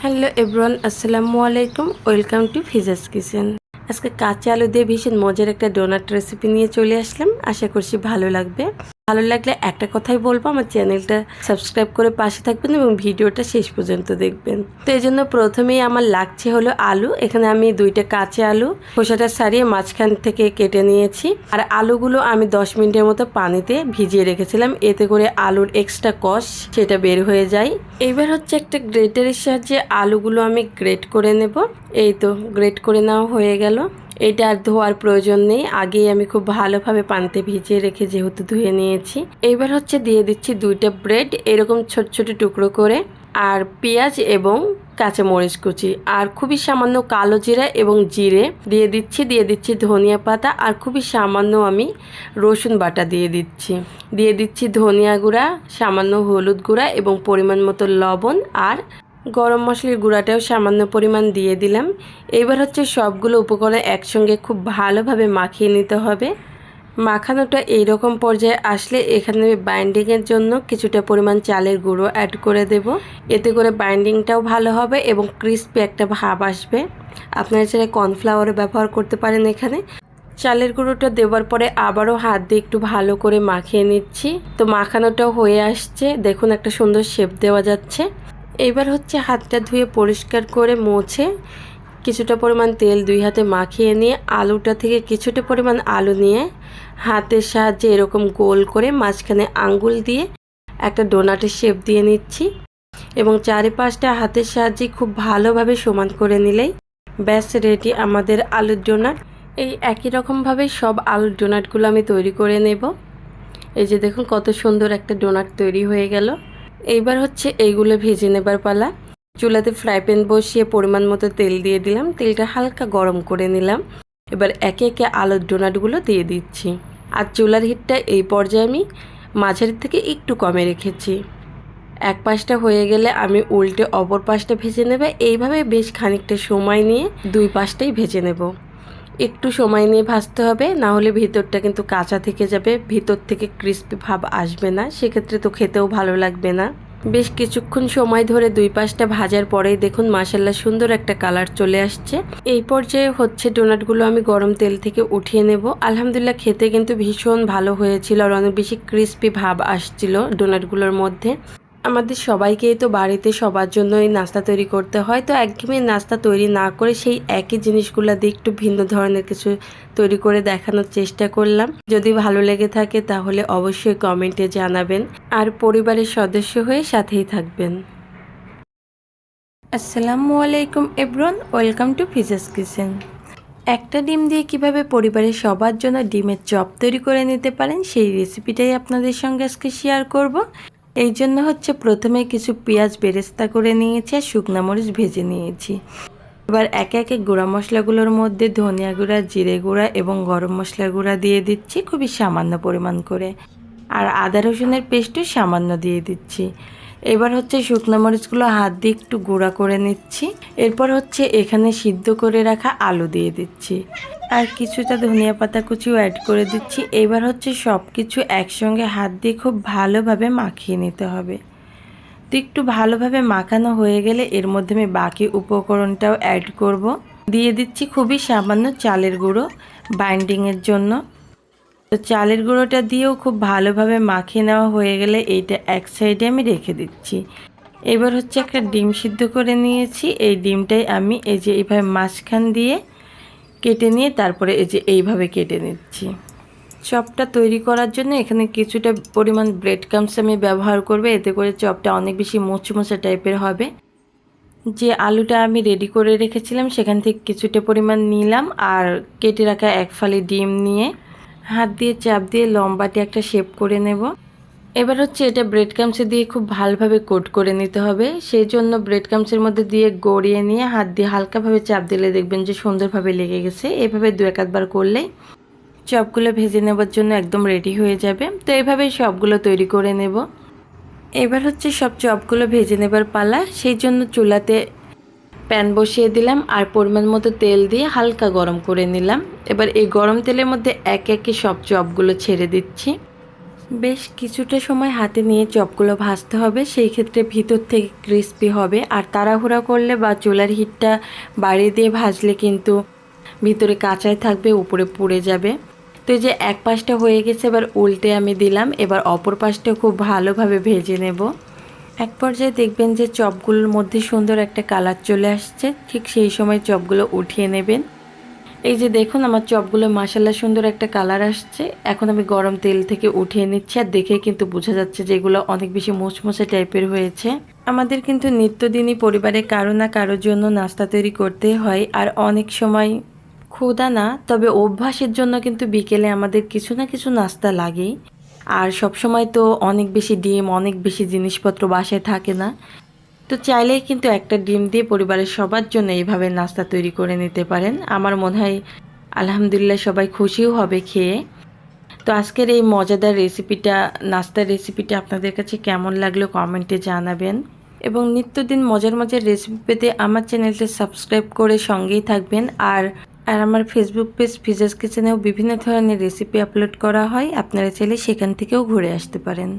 Hello everyone, আসসালামু আলাইকুম। Welcome to Fiza's kitchen. আজকে কাঁচা আলু দিয়ে ভীষণ মজার একটা ডোনাট রেসিপি নিয়ে চলে আসলাম। আশা করছি ভালো লাগবে। ভালো লাগলে একটা কথাই বলবো, আমার চ্যানেলটা সাবস্ক্রাইব করে পাশে থাকবেন এবং ভিডিওটা শেষ পর্যন্ত দেখবেন। তো এই জন্য প্রথমেই আমার লাগছে হলো আলু। এখানে আমি 2টা কাঁচা আলু খোসাটা ছাড়িয়ে মাঝখান থেকে কেটে নিয়েছি। আর আলুগুলো আমি 10 মিনিটের মতো পানিতে ভিজিয়ে রেখেছিলাম, এতে করে আলুর এক্সট্রা কষ সেটা বের হয়ে যায়। এইবার হচ্ছে একটা গ্রেটারের সাহায্যে আলুগুলো আমি গ্রেট করে নেব। এই তো গ্রেট করে নেওয়া হয়ে গেল। এটা আর ধোয়ার প্রয়োজন নেই, আগেই আমি খুব ভালোভাবে পানিতে ভিজিয়ে রেখে যেহেতু ধুয়ে নিয়েছি। এইবার হচ্ছে দিয়ে দিচ্ছি 2টা ব্রেড এরকম ছোট ছোট টুকরো করে, আর পেঁয়াজ এবং কাঁচামরিচ কুচি, আর খুবই সামান্য কালো জিরা এবং জিরে দিয়ে দিচ্ছি ধনিয়া পাতা, আর খুবই সামান্য আমি রসুন বাটা দিয়ে দিচ্ছি ধনিয়া গুঁড়া, সামান্য হলুদ গুঁড়া এবং পরিমাণ মতো লবণ, আর গরম মশলার গুঁড়াটাও সামান্য পরিমাণ দিয়ে দিলাম। এবার হচ্ছে সবগুলো উপকরণ একসঙ্গে খুব ভালোভাবে মাখিয়ে নিতে হবে। মাখানোটা এইরকম পর্যায়ে আসলে এখানে বাইন্ডিংয়ের জন্য কিছুটা পরিমাণ চালের গুঁড়ো অ্যাড করে দেব। এতে করে বাইন্ডিংটাও ভালো হবে এবং ক্রিস্পি একটা ভাব আসবে। আপনারা চাইলে কর্নফ্লাওয়ারও ব্যবহার করতে পারেন। এখানে চালের গুঁড়োটা দেওয়ার পরে আবারও হাত দিয়ে একটু ভালো করে মাখিয়ে নিচ্ছি। তো মাখানোটাও হয়ে আসছে, দেখুন একটা সুন্দর শেপ দেওয়া যাচ্ছে। এইবার হচ্ছে হাতটা ধুয়ে পরিষ্কার করে মুছে কিছুটা পরিমাণ তেল 2 হাতে মাখিয়ে নিয়ে আলুটা থেকে কিছুটা পরিমাণ আলু নিয়ে হাতের সাহায্যে এরকম গোল করে মাঝখানে আঙ্গুল দিয়ে একটা ডোনাটের শেপ দিয়ে নিচ্ছি এবং চারিপাশটা হাতের সাহায্যে খুব ভালোভাবে সমান করে নিলেই ব্যাস রেডি আমাদের আলুর ডোনাট। এই একই রকমভাবে সব আলুর ডোনাটগুলো আমি তৈরি করে নেব। এই যে দেখুন কত সুন্দর একটা ডোনাট তৈরি হয়ে গেল। এইবার হচ্ছে এইগুলো ভেজে নেবার পালা। চুলাতে ফ্রাই প্যান বসিয়ে পরিমাণ মতো তেল দিয়ে দিলাম, তেলটা হালকা গরম করে নিলাম। এবার একে একে আলুর ডোনাটগুলো দিয়ে দিচ্ছি, আর চুলার হিটটা এই পর্যায়ে আমি মাঝারি থেকে একটু কমে রেখেছি। এক পাশটা হয়ে গেলে আমি উল্টে অপর পাশটা ভেজে নেব। এইভাবে বেশ খানিকটা সময় নিয়ে 2 পাশটাই ভেজে নেব। একটু সময় নিয়ে ভাজতে হবে, না হলে ভিতরটা কিন্তু কাঁচা থেকে যাবে, ভিতর থেকে ক্রিস্পি ভাব আসবে না, সেক্ষেত্রে তো খেতেও ভালো লাগবে না। বেশ কিছুক্ষণ সময় ধরে 2 পাশটা ভাজার পরেই দেখুন মাশাআল্লাহ সুন্দর একটা কালার চলে আসছে। এই পর্যায়ে হচ্ছে ডোনাটগুলো আমি গরম তেল থেকে উঠিয়ে নেব। আলহামদুলিল্লাহ খেতে কিন্তু ভীষণ ভালো হয়েছিল, আর অনেক বেশি ক্রিস্পি ভাব আসছিল ডোনাটগুলোর মধ্যে। আমাদের সবাইকেই তো বাড়িতে সবার জন্যই নাস্তা তৈরি করতে হয়, তো একঘেয়েমি নাস্তা তৈরি না করে সেই একই জিনিসগুলো দিয়ে একটু ভিন্ন ধরনের কিছু তৈরি করে দেখানোর চেষ্টা করলাম। যদি ভালো লেগে থাকে তাহলে অবশ্যই কমেন্টে জানাবেন, আর পরিবারের সদস্য হয়ে সাথেই থাকবেন। আসসালামু আলাইকুম everyone, welcome to Fiza's kitchen. একটা ডিম দিয়ে কিভাবে পরিবারের সবার জন্য ডিমের চপ তৈরি করে নিতে পারেন সেই রেসিপিটাই আপনাদের সঙ্গে আজকে শেয়ার করব। এই জন্য হচ্ছে প্রথমে কিছু পেঁয়াজ বেরেস্তা করে নিয়েছি আর শুকনো মরিচ ভেজে নিয়েছি। এবার একে একে গুঁড়া মশলাগুলোর মধ্যে ধনিয়া গুঁড়া, জিরে গুঁড়া এবং গরম মশলার গুঁড়া দিয়ে দিচ্ছি খুবই সামান্য পরিমাণ করে, আর আদা রসুনের পেস্টও সামান্য দিয়ে দিচ্ছি। এবার হচ্ছে শুকনো মরিচগুলো হাত দিয়ে একটু গুঁড়া করে নিচ্ছি। এরপর হচ্ছে এখানে সিদ্ধ করে রাখা আলু দিয়ে দিচ্ছি, আর কিছুটা ধনিয়া পাতা কুচিও অ্যাড করে দিচ্ছি। এবার হচ্ছে সব কিছু একসঙ্গে হাত দিয়ে খুব ভালোভাবে মাখিয়ে নিতে হবে। তো একটু ভালোভাবে মাখানো হয়ে গেলে এর মধ্যে আমি বাকি উপকরণটাও অ্যাড করব। দিয়ে দিচ্ছি খুবই সামান্য চালের গুঁড়ো বাইন্ডিংয়ের জন্য। তো চালের গুঁড়োটা দিয়েও খুব ভালোভাবে মাখিয়ে নেওয়া হয়ে গেলে এইটা এক সাইডে আমি রেখে দিচ্ছি। এবার হচ্ছে একটা ডিম সিদ্ধ করে নিয়েছি, এই ডিমটাই আমি এই যে এইভাবে মাঝখান দিয়ে কেটে নিয়ে তারপরে এই যে এইভাবে কেটে নিচ্ছি। চপটা তৈরি করার জন্য এখানে কিছুটা পরিমাণ ব্রেড ক্রাম্বস আমি ব্যবহার করব, এতে করে চপটা অনেক বেশি মুচমুচে টাইপের হবে। যে আলুটা আমি রেডি করে রেখেছিলাম সেখান থেকে কিছুটা পরিমাণ নিলাম, আর কেটে রাখা এক ফালি ডিম নিয়ে হাত দিয়ে চাপ দিয়ে লম্বাটে একটা শেপ করে নেব। এবার হচ্ছে এটা ব্রেড ক্রাম্বসে দিয়ে খুব ভালোভাবে কোট করে নিতে হবে। সেই জন্য ব্রেড ক্রাম্বসের মধ্যে দিয়ে গড়িয়ে নিয়ে হাত দিয়ে হালকাভাবে চাপ দিলে দেখবেন যে সুন্দরভাবে লেগে গেছে। এভাবে 2-1 বার করলেই চপগুলো ভেজে নেবার জন্য একদম রেডি হয়ে যাবে। তো এইভাবেই সবগুলো তৈরি করে নেব। এবার হচ্ছে সব চপগুলো ভেজে নেবার পালা। সেই জন্য চুলাতে প্যান বসিয়ে দিলাম আর পরিমাণ মতো তেল দিয়ে হালকা গরম করে নিলাম। এবার এই গরম তেলের মধ্যে একে একে সব চপগুলো ছেড়ে দিচ্ছি। বেশ কিছুটা সময় হাতে নিয়ে চপগুলো ভাজতে হবে, সেই ক্ষেত্রে ভিতর থেকে ক্রিস্পি হবে। আর তাড়াহুড়া করলে বা চুলার হিটটা বাড়িয়ে দিয়ে ভাজলে কিন্তু ভিতরে কাঁচাই থাকবে, উপরে পুড়ে যাবে। তো এই যে এক পাশটা হয়ে গেছে, এবার উল্টে আমি দিলাম। এবার অপর পাশটা খুব ভালোভাবে ভেজে নেব। এক পর্যায়ে দেখবেন যে চপগুলোর মধ্যে সুন্দর একটা কালার চলে আসছে, ঠিক সেই সময় চপগুলো উঠিয়ে নেবেন। এই যে দেখুন আমার চপগুলো মাশাআল্লাহ সুন্দর একটা কালার আসছে। এখন আমি গরম তেল থেকে উঠিয়ে নিচ্ছি, আর দেখে কিন্তু বোঝা যাচ্ছে যে এগুলো অনেক বেশি মুচমুচে টাইপের হয়েছে। আমাদের কিন্তু নিত্যদিনই পরিবারে কারো না কারোর জন্য নাস্তা তৈরি করতে হয়, আর অনেক সময় ক্ষুধা না, তবে অভ্যাসের জন্য কিন্তু বিকেলে আমাদের কিছু না কিছু নাস্তা লাগেই। আর সব সময় তো অনেক বেশি ডিম, অনেক বেশি জিনিসপত্র বাসায় থাকে না। তো চাইলেই কিন্তু একটা ডিম দিয়ে পরিবারের সবার জন্য এইভাবে নাস্তা তৈরি করে নিতে পারেন। আমার মনে হয় আলহামদুলিল্লাহ সবাই খুশিও হবে খেয়ে। তো আজকের এই মজাদার রেসিপিটা, নাস্তার রেসিপিটা আপনাদের কাছে কেমন লাগলো কমেন্টে জানাবেন। এবং নিত্যদিন মজার মজার রেসিপি পেতে আমার চ্যানেলটা সাবস্ক্রাইব করে সঙ্গেই থাকবেন। আর আমার ফেসবুক পেজ ফিজাস কিচেনেও বিভিন্ন ধরনের রেসিপি আপলোড করা হয়, আপনারা চাইলে সেখান থেকেও ঘুরে আসতে পারেন।